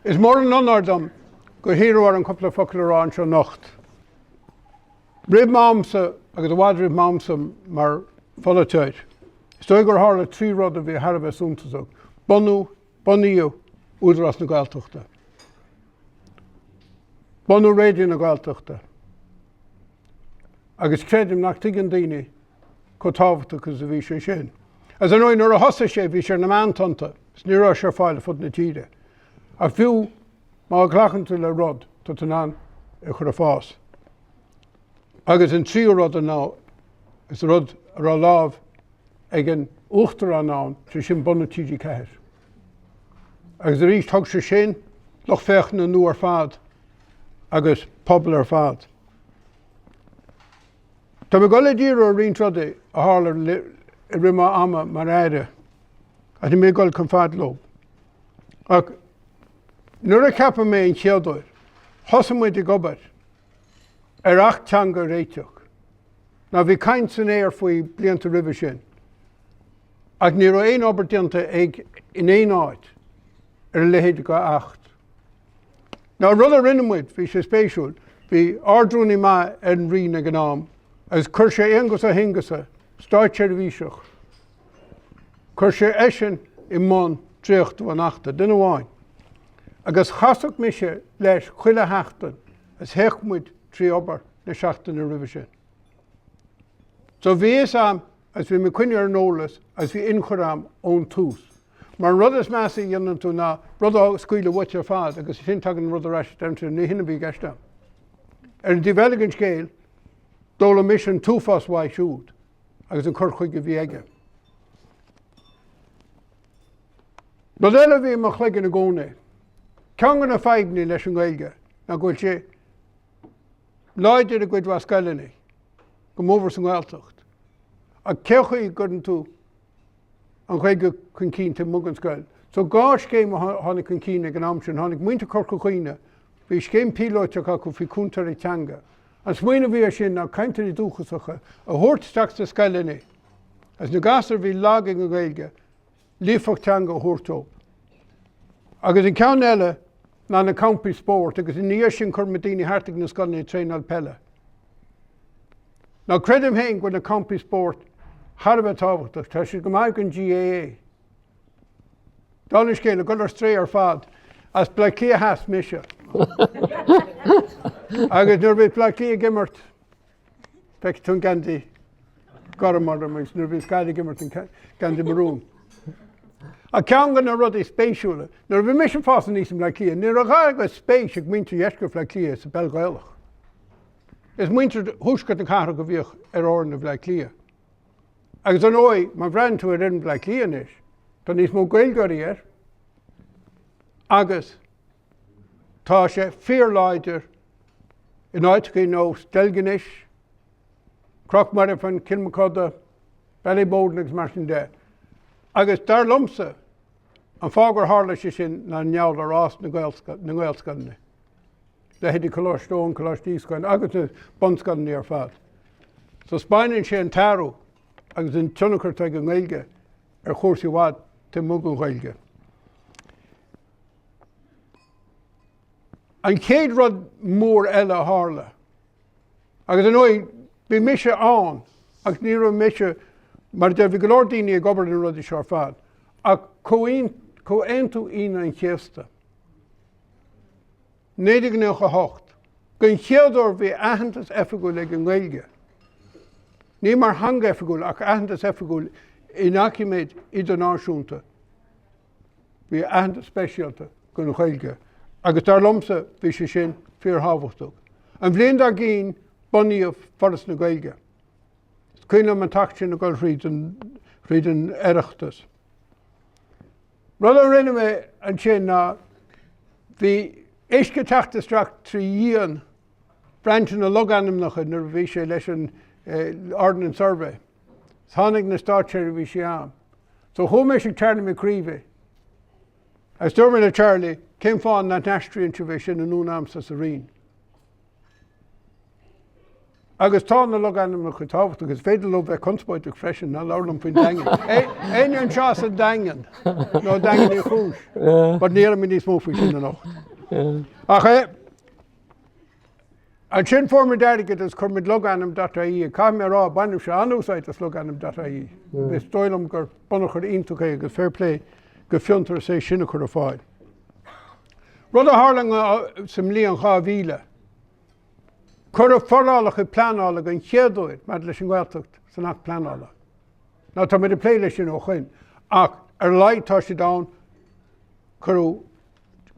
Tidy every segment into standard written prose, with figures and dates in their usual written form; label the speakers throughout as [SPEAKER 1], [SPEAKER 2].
[SPEAKER 1] Is mór an anardam go híomhar an coppla focail arán seo nocht. Rib mámsa agus bhhaid rib mámsa mar folateid. Stoig gur hála trí rud a bhí Harbh súntasach. Bonú, boníú, údarás na Gaeltachta. Bonú réidir na Gaeltachta. Agus credim nach tuigeann daoine go tábhachtachas a bhí sé sin. As an nuair a thosa sé bhí sé na mantanta, ní raibh sé fáil fud na tíide. A fiú má ghlachann le rud tá an an i chur a fás. Agus an trí rud an ná is rud ar a lámh ag an uachtar an ná sé sin bonna tíide ceithir. Agus a rís thug sé sin loch féach na nu ar fad agus pobl ar fad. Tá me go le dír ar rion trada a hálar i rima ama mar éire a mé goil chun fad lob. Ach nuair a ceapa mé an cheadúir, thosa muid i gobar ar ach teanga réiteach. Ná bhí caint san éar faoi blianta roimh sin. Ach ní raibh éon obair dianta ag in éon áit ar lehéad go 8. Ná rud a rinnemuid bhí sé spéisiúil, bhí ardrúnaí má ar an rí na gnám, agus chuir sé angus a hingasa, stáit sé bhíiseach. Chuir sé eisin i món tríocht an 8, duine bháin. Agus chasach mi sé leis chuile heachtain as heachmuid trí obair na seachtain na roimh sin. So bhí is am as bhí me cuine ar nólas as bhí inchorám ón tús. Mar rud is measa dhéanann tú ná rud á scuile bhuite ar fad agus sin tagann rud a reis demte ní hinna bhí gceiste. Ar an díbheilligin scéal dóla mis an túfas bhaid siúd agus an chur chuig go bhí aige. Rud eile bhí mo chluigeann na gcónaí. Ceangan a feidhní leis an Ghaeilge na gúil sé láidir a gcuid bha scailinaí go mómhar san Ghaeltacht. A cechaí gurn tú an chuige chun cínta mugan scail. So gá scéim tháinig chun cíine an am sin tháinig muinte corca chuoine, bhí scéim pílóiteach acu faoi cúntar i teanga. An smaoine bhí sin ná caintear i dúchasacha a thuirteach sa scailinaí. As na gasar bhí lágin an Ghaeilge, líofacht teanga a thuirtóp. Agus in ceann eile ná na campi sport, agus in níor sin chur me daoine harrtaigh na scoilnaí tréimhse pelle. Ná credim héin go na campi sport Harbh tábhachtach, tá si go mbeadh an GAA. Dána scéile go ar stré ar fad as plaicí heas mise. Agus nuair bhí plaicí gimmart feic tún gandí garamar agus nuair bhí scáide gimmart an gandí marún. A ceangan na rud é spéisiúla, nuair bhí mis an fásan níos an plaicí, ní a gá go spéis ag muintir dheiscear plaicí sa bell Ghaelach. Is muintir thuiscart an cara go bhíoch ar áireann na plaicí. Agus an óid má bhreann tú ar an plaicí inis, tá níos mó Ghaeilge agus tá sé fíorláidir in áiticí nó stelganis, croch mar fan Kilmacudda, Ballybóden agus mar sin de. Agus dar lumsa an fágur hála sé sin na neall arás na Gaelscoilne. Le héidir choláistón, choláistíoscoin agus na bonscoilnaí ar fad. So spáinann sé an tarú agus an tionachart ag an Ghaeilge ar chóirsaí bhád te mugan Ghaeilge. An céad rud mór eile a hála. Agus an óid bhí mise an ach ní raibh mise mar de bhí go leor daoine ag obair na rudí seo ar fad. Ach comhaon tú ina an chéasta. 1998. Gon chéadúir bhí aitheantas oifigiúil ag an Ghaeilge. Ní mar hanga oifigiúil ach aitheantas oifigiúil in aiciméid idirnáisiúnta. Bhí aitheantas speisialta go na Ghaeilge. Agus dar lomsa bhí sé sin fíorthábhachtach. An bhliain dar gin bunaíomh foras na Ghaeilge. Cuine an tacht sin na goil rian iarrachtas. Rud a rinne mé an sin ná bhí éisce teachtasteach trí díon breantain na loganimnacha nuair bhí sé leis an Ordnance Survey. Tháinig na stáitseir bhí sé am. So thuméis ag Charlie McCreevy. As dúirmid a Charlie, céim fáin na neistríonn bhí sin an únamsa sa Roinn. Agus tá na le anam na chutáhacht agus féidir le bheith conspóide freisin na lálam faoin dagan. Éon an seo a dagan nó dagan í chúis, but níar mi níos mó faoi sin na nócht. Ach an sin formar deirigid is chumid le anam .ie, cá mé rá banim se anúsáid as le anam .ie. Bes dóilm gur bunachar iontacha agus fair play go fiúntar sé sinna chur a fáil. Rud a hálang sem líon chá bhíle. Chur a forrálacha planála an chéadúid mar leis an Ghaeltacht san nach planála. Ná tá mid a plé leis sin ó chuin, ach ar leid tá sé dá chur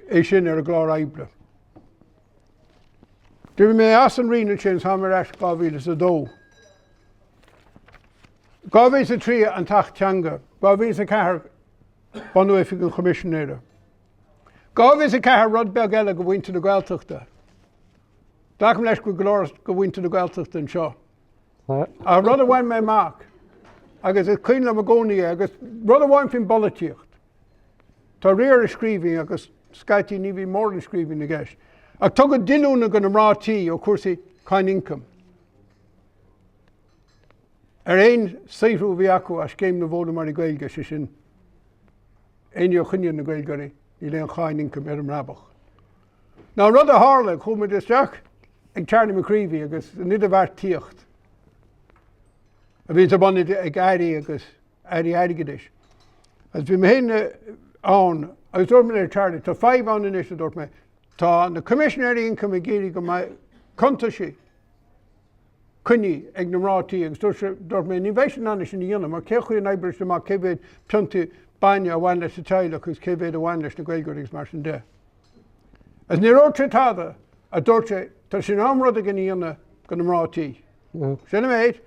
[SPEAKER 1] é sin ar a glár aibre. Dwi mé as an rinneadh sin ha mar eis 2002. 2003 an tacht teanga, 2004 banú éifig an chomisisinéire. 2004 rud beag eile go bhainte na Gaeltachta. Dacham leis go glóras go bhainte na Gaeltachta an seo. A rud a bhain mé mac, agus is cuine le magónaí agus rud a bhain fin polaitíocht. Tá riar a scríbhí agus scaití ní bhí mór a scríbhí na gceist. Ach tugad dilúna go na mrátaí ó cuasaí caint income. Ar éon saothú bhí acu a scéim na bhóla mar i Ghaeilge sé sin. Éine ó chuine na Ghaeilgeí í léon caint income ar an rabach. Ná rud a hála chumid isteach ag tearna macríomhí agus nid a bhar tíocht. A bhí banna ag iar-aire agus iar-aire. As bhí mé héine ann, agus dúirt mé ar tearna, tá 5 ann in is a dúirt mé, tá na commissionéirí income ag géirí go mai conta sí cuine ag na mrátaí agus dúirt mé ní bheith sin anna sin dhéanam, mar cé chuí an obair sem cé bhéad peanta baine a bhain leis na teile agus cé bhéad a bhain leis na Ghaeilge mar sin de. As ní ró trítáda a dúirt sé tá sin amrad a gníanana go na mrátaí. Sinna méid,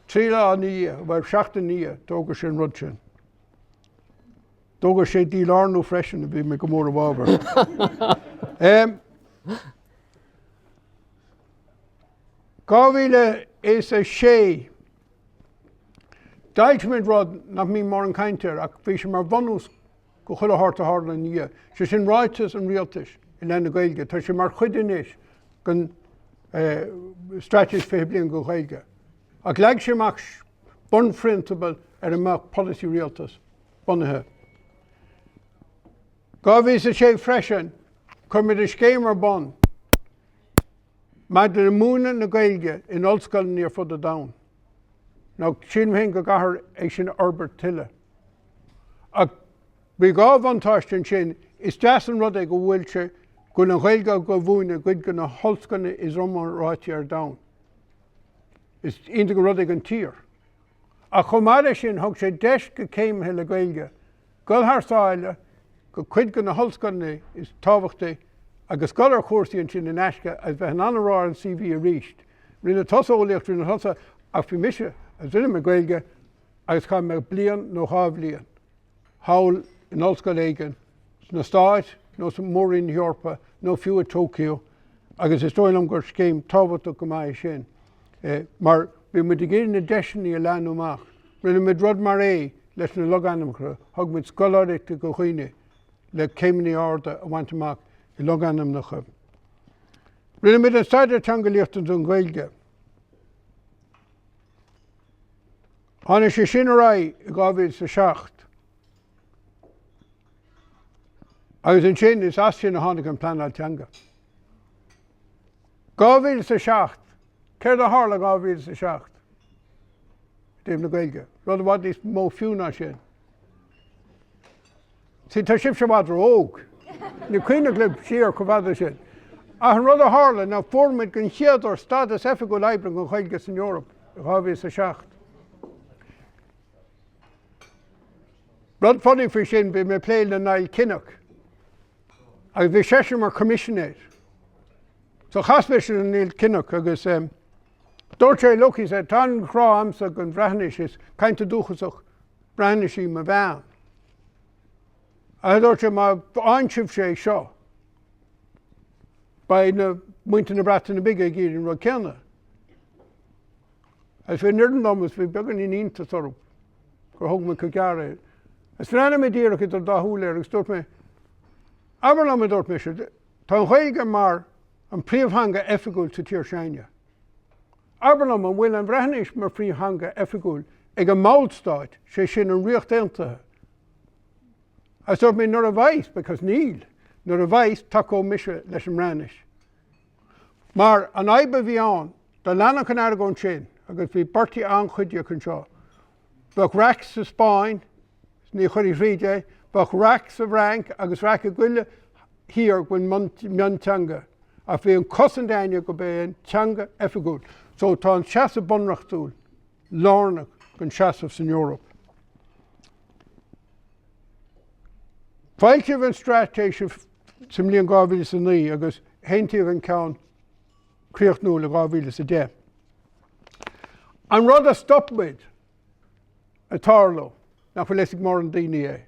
[SPEAKER 1] 3 lá ní bhar 7 ní tógur sin rud sin. Tógur sé díl arnú freisin a bhí me go mór a bhábar. 2006 Dailt rud nach mí mar an caintear ach bhí sé mar bhanús go chuile háta hála ní. Sé sin ráitas an rialtas in lena Ghaeilge, tá sé mar chuidinis gon strategies fé blian go Ghaeilge. Ach leag sé mac bunfrintabal ar amach policy rialtas bunathe. 2006 freisin chumid a scéimar bon maidir na múna na Ghaeilge in ollscoil níor fud a dain. Ná sin mhéin go gahar ag sin orbert tuile. Ach bhí gá bhantáiste sin is deas an rud ag go bhfuil se go na Ghaeilge go bhúine go go na hollscoilne is román ráite ar dain. Is inta go rud ag an tír. A chomáile sin thug sé deis go céimthe le Ghaeilge. Gol thar go cuid go na hollscoilne is tábhachta agus scoil ar chóirsaí sin in eisce as bheith an anrá an CV a ríist. Rinne tosáolaíocht rinne thosa ach bhí mise as rinne me Ghaeilge agus cha me blian nó hábblian. Shaol in ollscoil éigean, na Stáit, nó sa mór in Eorpa, nó fiú a Tokyo, agus is dóilm gur scéim tábhachta go mai sin. Mar bhí mu géirí na deisinaí a lean amach. Rinne mid rud mar leis na loganamchra, thug mid scoláireachta go chuoine le céimní arda a bhaint amach I loganam na chum. Rinne mid an staidir teanga líochtans an Ghaeilge. Tháinig sé sin a rá I 2007. Agus an sin is as sin a tháinig an pleanáil teanga. 2007, céir a hála 2007. Déim na Ghaeilge. Rud a bhd is mó fiúna sin. Sí tá sib se bhd óg. Ní cuine glib siar go bhada sin. A an rud a hála ná formid gon chiaadar stadas efa go leibre go Ghaeilge san Eorop 2007. Rud funny for sin be me play na nail kinnock. I bhí sé mar commissionéir. So chasbe sin nail kinnock agus dúirt sé lucky sé tá chrá amsa gon bhreithnis is caint a dúchasach breithnisí ma bhean. A dúirt sé má ansibh sé seo. Ba na muinte na brata na bige gír in Roinn. As bhí nirdandomas bhí began in ínta sorb gur thug me go gearra. As bhí me díach idir dathúla agus dúirt me Aberlam me dúirt me sé tá Ghaeilge mar an príomhthanga efigúil sa tír seine. Abraham an bhfuil an bhreithnis mar frí hanga efigúil ag an málstáid sé sin an reachtaíochta. As dúirt mé nuair a bhaith, because níl, nuair a bhaith tacú mise leis an mránis. Mar an aibe bhí an, do leanach an airgón sin, agus bhí bartí an chuide chun seo. Bach rac sa Spáin, ní chuirí ríide, bach rac sa rank agus rac a ghuiile hir gwn mian teanga. A bhí an cosan daine go bé an teanga efigúil. So tá an seasa bunrachtúil, lárnach gon seasamh san Eorop. Fáilte an stratéisi sa mblion 2009 agus héintíomh an cán críochtnúil a 2010. An rud a stopmuid a tarló nach bhfuil leis mór an daoine é.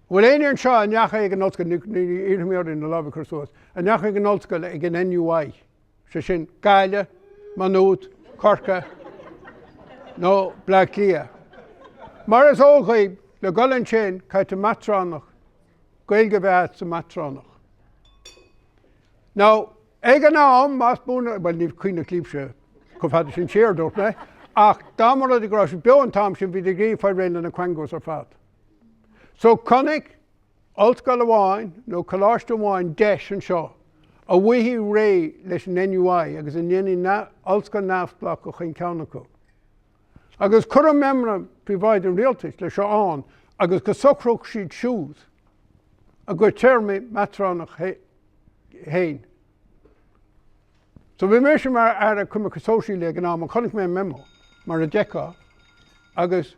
[SPEAKER 1] Bhfuil éonar an seo a neacha ag an olsca ní iarrachtaí in na Labhair chursúas, a neacha ag an olsca ag an NUI, sé sin Ghaeilge, Manút, Corca, nó Blaiclia. Mar is óchaí le golann sin caite matránach, Ghaeilge bheith sa matránach. Now, ag an am, más búna, well, ní cuine clíbse, go bhfad sin séir dúirt me, ach dámara de grás be an tam sin bhí de grí fáil réile na cuangos ar fad. So connic, olscail amháin, nó coláiste amháin deis an seo, a bhuihí ré leis an NUI agus an dhéanaí olscail náfsplach go chuin ceannacha. Agus cur an memra príomháid an rialtais leis seo an, agus go socrúch siad siúd, a go teirmí matránach héin. So bhí mé sin mar ar a cumach sóisií le an am, an connic mé memo, mar a deca, agus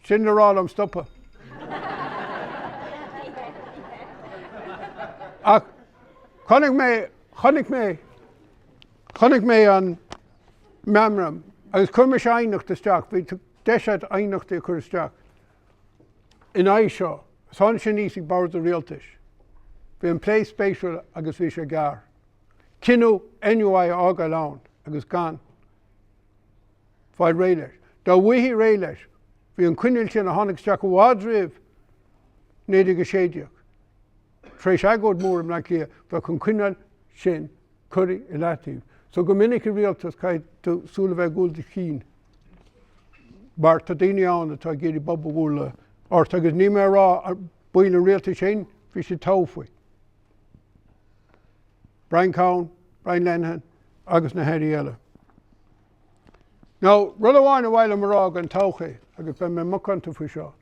[SPEAKER 1] sin le rá am stoppa. Ach, chonig mé an memram, agus cumir sé ainocht isteach, bhí deisiad ainochtaí chur isteach. In éis seo, san sin níos ag bord a rialtais. Bhí an plé spéisiúil agus bhí sé gar. Cinú NUI ága lán agus gan. Fáil ré leis. Dá bhuihí ré leis, bhí an cuineal sin a tháinig isteach go bhád riamh néad go séideach. Tréis agóid mór am leiclia bheith chun cuineal sin curí i leatíh. So go minic i rialtas caiid súla bheith gúil de cín. Bar tá daoine ann atá géirí bob bhúla, ort agus ní mé rá buil an rialtas sin, bhí sé tófaoi. Brian Cowan, Brian Lenhan, agus na heirí eile. Now, rud amháin a bhhail am rá an tóchaí, agus ben mé mucanta faoi seo.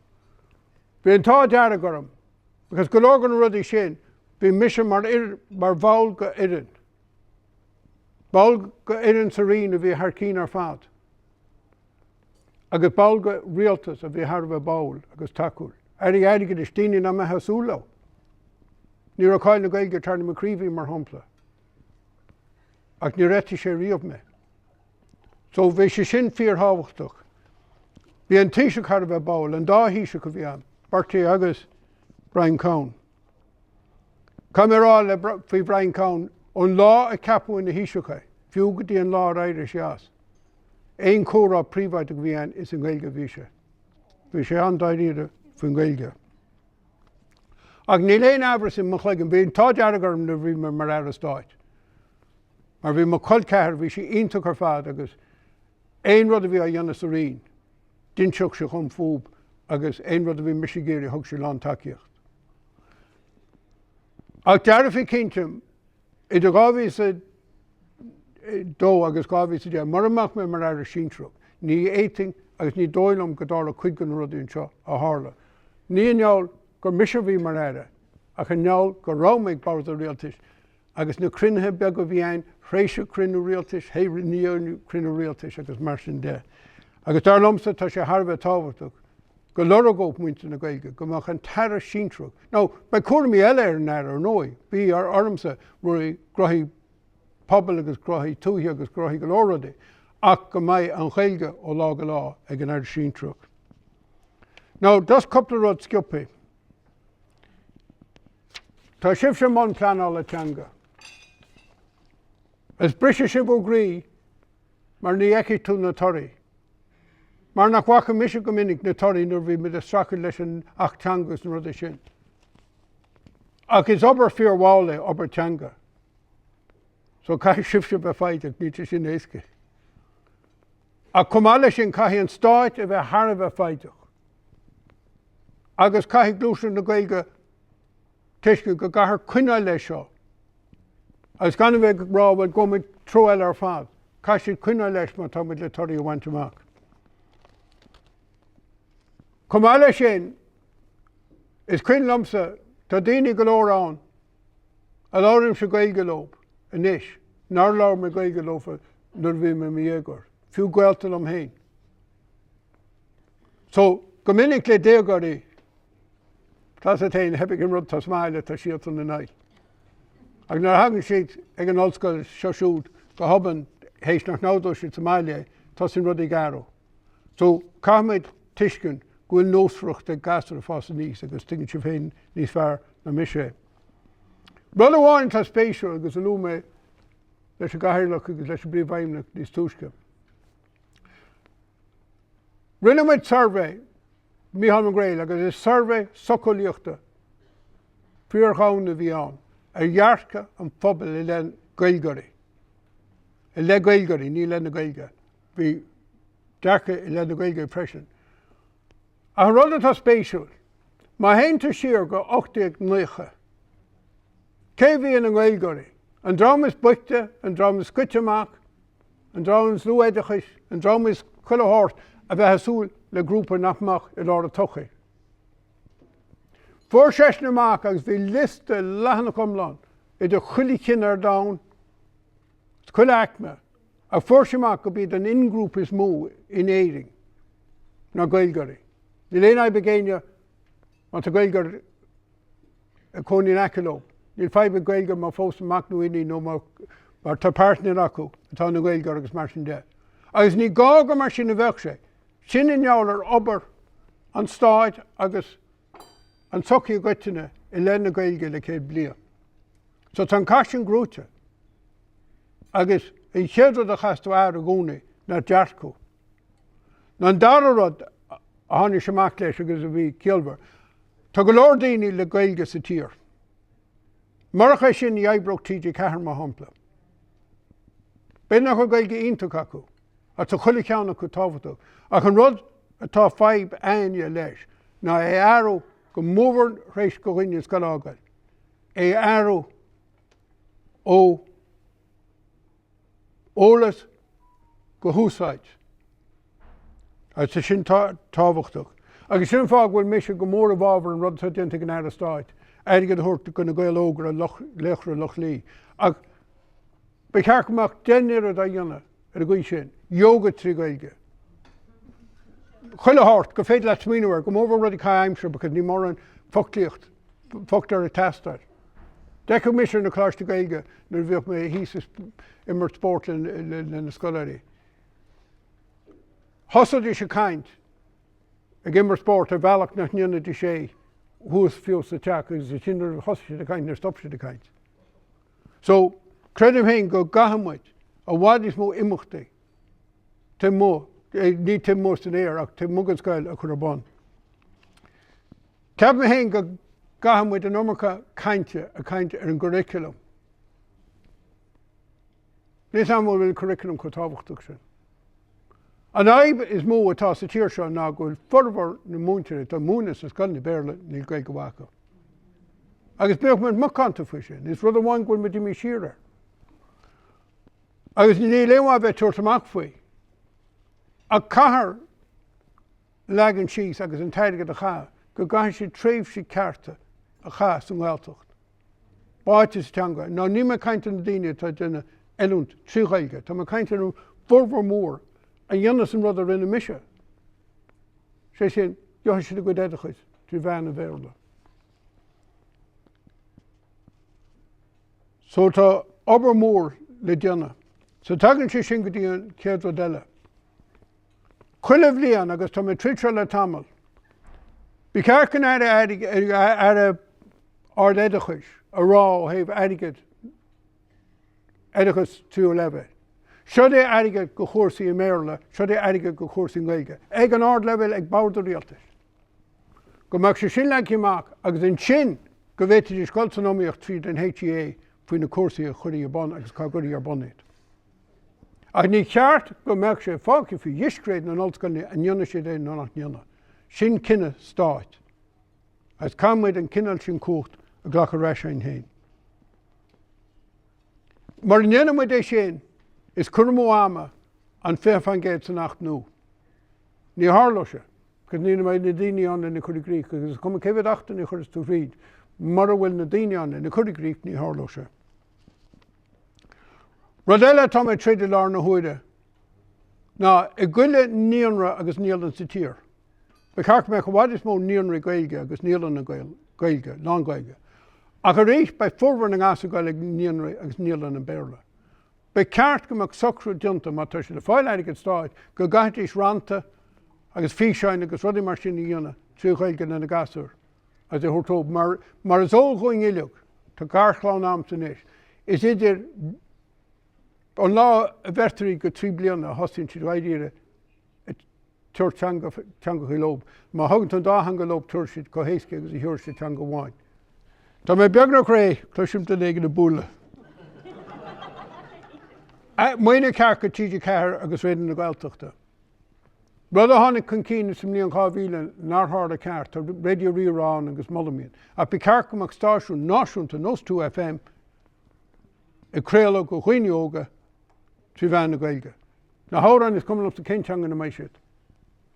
[SPEAKER 1] Bhí an tá deara gom, because go leor an rudí sin, bhí mise mar bháil go irin. Báil go irin sa rion a bhí thar cín ar fad. Agus báil go rialtas a bhí thar bheith báil agus tacúil. Airige is daoine na methe súla. Ní ra cáil na Ghaeilge tarna mo críomhí mar thompla. Ach ní réiti sé riamh me. So bhí sé sin fíorthábhachtach. Bhí an tíise thar bheith báil, an dá híise go bhí an, Bartaí agus Brian Cowan. Camerá le faoi Brian Cowan, an lá a capú in na híisecha, fiú go dtí an iar-aire seas. Éon córá príomhaid go bhí an is an Ghaeilge bhí sé. Bhí sé an daíre faoin Ghaeilge. Ach ní léon abras in mo chluigeann, bhí an tá dearagam na bhí mar ar a stáit. Mar bhí mo coil ceathir bhí sé ionach ar fad agus éon rud a bhí a dhéanamh sa rion, dinseach sé chun fúb agus éon rud a bhí misigéirí thug sé lán takeíocht. Ach dearad fhí cintim, I do 2002 agus 2010, mar amach me mar ar a síntrúg. Ní éiting agus ní dóilm go dála chuig an rudín seo a hála. Ní an neall gur mise bhí mar aire, ach an neall gur rámbeidh bord a rialtais, agus na crinthe beag go bhí ein, hréisio crinú rialtais, hé rinneadh crinú rialtais agus mar sin de. Agus dar lomsa tá sé tharbheith tábhachtach, go loragóp muinte na Ghaeilge, go mach an tara síntrúg. Now, ba cuairmí eile ar an air ar nói, bí ar ormsa ruaí grothí pobl agus grothí túthaí agus grothí go lóradaí, ach go mbeidh an Ghaeilge ó lá go lá ag an air síntrúg. Now, das couple rud sciupaí. Tá sibh sem man pleanála teanga. As brise sibh ó grí, mar ní eici tú na toraí. Mar nach bhacha mise go minic na toraí nuair bhí mid a stracha leis an ach teangas na rud sin. Ach is obair fíorhála obair teanga. So cai sibse be faideach ní sin éisce. A cumála sin cai an stáit a bheith thar a bheith faideach. Agus cai glúsin na Ghaeilge tuisce go gahar cuineáil leis seo. Agus gan bheith rá bhfuil gomid troeil ar fad. Cai siad cuineáil leis má tá muid le torí a bhaint amach. Cumála sin is cuin lomsa tá daoine go leor ann a lárim sa Ghaeilge lob inis. Nar lár me Ghaeilge lofa nuair bhí me dhéagar. Fiú Gaeltal am héin. So go minic le déagarí tá a tain heb an rud tá smáile tá siad an na naid. Ag nar hagan siad ag an ollscoil seisiúd go haban hééis nach nádó siad Somália tá sin rud i garo. So cáid tuiscin gúil nósfrucht ag gasar a fása níos agus tugann si féin níos fearr na mise. Rud amháin tá spéisiú agus a lúme leis a gaiirlach agus leis a bríomhhaimnach níos túisce. Rinneadh survey míhall an Ghaeilge agus is survey socolaíochta fíorchaun na bhí ann a dhearcha an phobal i len Ghaelgarí. I le Ghaelgarí, ní le na Ghaeilge. Bhí dearcha i le na Ghaeilge freisin. A rud atá spéisiúil, má héanta siar go 89. Cé bhí in an Ghaelgarí? An drám is buite, an drám is cuiteach, an drám is luéidechais, an drám is chuileáirt a bheith súil le grúpa nachmach i lá a tochaí. Fuair seisna amach agus bhí liste lehanna comláin i do chuile cin ar dán, chuile acme, a fuair semach go bíad an ingrúp is mó in éiring na Ghaelgarí. Ní léana begéine an tá Ghaelgar a cónaí aceló. Níl feibe Ghaelgar má fós amach nuaí nó mar tá páirtne acu atá na Ghaelgar agus mar sin de. Agus ní gága mar sin a bheith sé. Sin in neall obair an stáid agus an sochaí goiteine i le na Ghaeilge le céad bliain. So tá caisin grúte agus i chéadrad a chaistú air a gúnaí na dearcú. Ná darad a tháinig semach leis agus a bhí ciallmhar. Tá go leor daoine le Ghaeilge sa tír. Marcha sin i eibreocht tíide cethar má hampla. B'nach go Ghaeilge ionach acu. A tá chuile ceanna go táhachtach. Ach an rud atá feib aine leis ná é airú go mór rééis go rinne go lágail. É airú ó ólas go húsáid. A tá sin táhachtach. Agus sin fág bhfuil mise go mór a bhábhar an rud tá déanta go air a stáid. Airgad thuirta go na Gael ógra a lechra loch lí. Ach ba cearcamach dinnéar a dhéanana ar a gcuid sin. Yoga trí Ghaeilge. Chuile háirt go féad le smíonhar go mór rudí caiimse because ní mór an fogtíocht fogtar a testar. Decha misir na chláiste Ghaeilge nuair bhíoh mé híos immer sport in na scoláirí. Thosaigh sé caint ag immer sport a bhealach nach nionad i sé thuas fios sa teach agus sin thosaigh sé a caint nar stop sé a caint. So credim héin go gahamid a bhád is mó imachtaí. Tim mó, ní tim mó san éir ach tim mugan scail a chur ban. Ceap me héin go gahamid an ormacha cainte a caint ar an curriculum. Nís amó bhfuil curriculum chu tábhachtach sin. An aib is mó atá sa tíir seo ná go bhfuil forbar na múnteire tá múna sa scail na béirle níl Ghaeilge bhacha. Agus beag man má canta faoi sin, is rud amháin gúil me dimi siar. Agus ní léomh bheith tuairt amach faoi. A cahar legan síos agus an tairgad a chá, go gaiith si tréimhse cearta a chá san Ghaeltacht. Báite sa teanga. Ná ní me caint an daine tá duine eilúnt trí Ghaeilge. Tá me caint an forbar mór a dhéanana san rud a rinne mise. Sé sin, johan si go déadachas trí bhean a bhéirle. So tá obair mór le déanana. So tagann si sin go dtí an céadú deile. Chuile bhliain agus tá mé trítre le tamil. Bhí cearcan ar a ard-éadachais a rá héh airigid éadachas tú lebe. Seo é airigid go chóirsaí i méarla, seo é airigid go chóirsaí Ghaeilge. Ag an ard level ag bárdú rialtas. Go meach sé sin le amach agus an sin go bhhéidir scoilsanóíocht tríd an HTA faoin na cuasaí a chuirí ar bon agus cá gurí ar bonnéid. Ach ní ceart go meach sé fáice faoi dhiiscréad na nolscoilní a nionne sé é ná nach nionne. Sin cinenne stáit. As cámid an cinál sin cuacht a ghlach a reis an héin. Mar nionne muid é sin is curmó ama an féfan géad san nacht nó. Ní hárló se, cos ní méid na daine an in na chuirí Gríoch, agus cum céfad achtain i churas tú fríd, mar a bhfuil na daine an in na chuirí Gríoch ní hárló se. Rud eile tá mé tríd lár na huaide. Ná, i gcuile níonra agus níolan sa tír. Ba ceart me go bhfad is mó níonra Ghaeilge agus níolan na Ghaeilge, lán Ghaeilge. Ach a rééis ba furbhar na gás a Gaeilge níonra agus níolan na béirle. Ba ceart go meach socrú dionta má tá sé le fáileide go stáid go gaiithís ranta agus físeáin agus rudí mar sin dhéanana trí Ghaeilge na gasúr. As é thuirtóg mar is ó going ileach tá garchlán am san is. Is idir an lá a bheirtarí go 3 bliana a hostin siad iar-aire tuair teanga chu lob. Má thugann an dáthanga lob tuair siad go héasca agus i thuair siad teanga bháin. Tá mé beagnach ré cluisiim de léige na búla. Muoine ceart go tíide ceathir agus réidir na Gaeltachta. Rud a tháinig chun cíne sa mblion 2000 nárthar a ceart tá radio Ríorán agus Mullamíon. A bhí ceart go amach stáisiún náisiúnta Nos 2 FM i créalach go chuoineoga trí bhean na Ghaeilge. Na hárán is cumann up sa caint teanga na maiisiid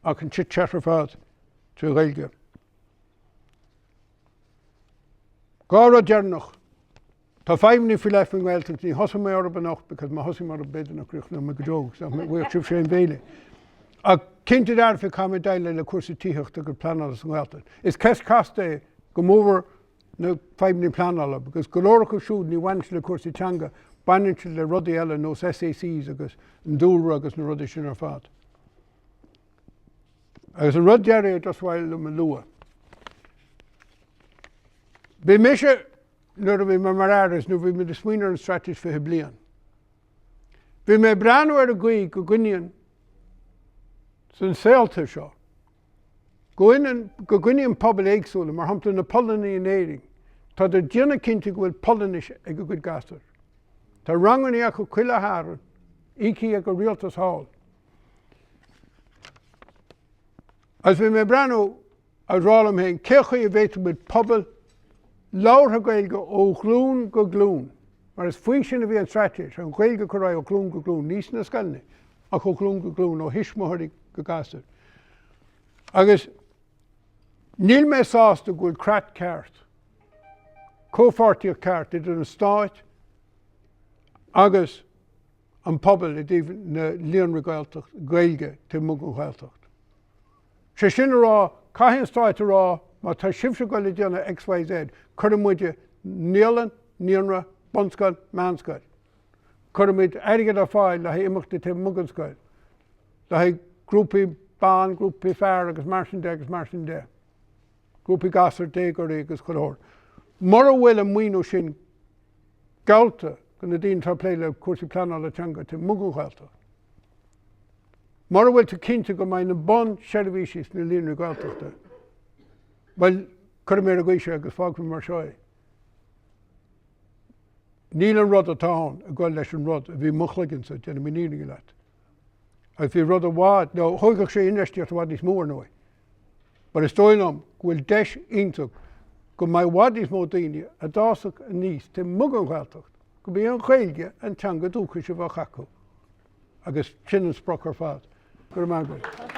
[SPEAKER 1] ach an tit teatar fad trí Ghaeilge. Gá rud dearnach. Tá feimní fi leith an Ghaeltacht ní thosa mé orb anocht because má thosa mar a beidir nach cruach na me go dóg so bhuiach sibh sé an béile. A cinnte dar fi cá daile le cuasatíochta go planála san Ghaeltacht. Is ceist casta go mór na feimní planála because go leor go siúd ní bhaint le cuasaí teanga bainint le rudaí eile nó SACs agus an dúlra agus na rudaí sin ar fad. Agus an rud dearé dosmhail le lua. Bhí mise nuair a bhí mar áras nó bhí me de smaoinear an strateis fi blian. Bhí mé breanú ar a gcuí go gcuineann san saolta seo. Go gcuineann pobl éagsúla mar hampla na Polaí an éiring. Tá de déanana cinnte go bhfuil Polanis ag go gcuid gasar. Tá ranganí a go cuile háran, ící ag go rialtas shaol. As bhí mé breanú a rálam héin, céchaí a bhéit bud pobl láirtha Ghaeilge ó glún go glún. Mar is faoi sin a bhí an strateis, an Ghaeilge go raibh ó glún go glún, níos na scailne, ach ó glún go glún ó hismóthaí go gasar. Agus níl mé sásta go bhfuil creat ceart, comhdhálaíocht ceart idir an stáit agus an pobl i dtí na líonra Gaeltacht Ghaeilge te mugan Ghaeltacht. Sé sin rá, caitheann stáit rá, má tá sibse go le déanana XYZ, chuir muide níolan, níonra, bonscail, meánscail. Chuir muid airgad a fáil le imachta te muganscail. Le grúpaí bán, grúpaí fearr agus mar sin de. Grúpaí gasar déagarí agus chuir. Mar a bhfuil an muoinú sin galta go na dtíon tá plé le cuasaí planála teanga te mugan Ghaeltacht. Mar a bhfuil tú cinnte go mbeidh na bon seirbhísís na líonra Gaeltachta. Well, chuir mé a gcuise agus fág mar seoir. Níl an rud atá a gháil leis an rud a bhí muchlagansa déanana míníring leat. Agus bhí rud a bhád, nó thuigh sé inéistíocht bhád níos mór nói. But is dóilm bhfuil deis ionach go mbeidh bhád níos mó daoine a dásach a níos te mugan Ghaeltacht go bhí an Ghaeilge an teanga dúcha se bh chacu agus sin an sprach ar fad. Gur maith go.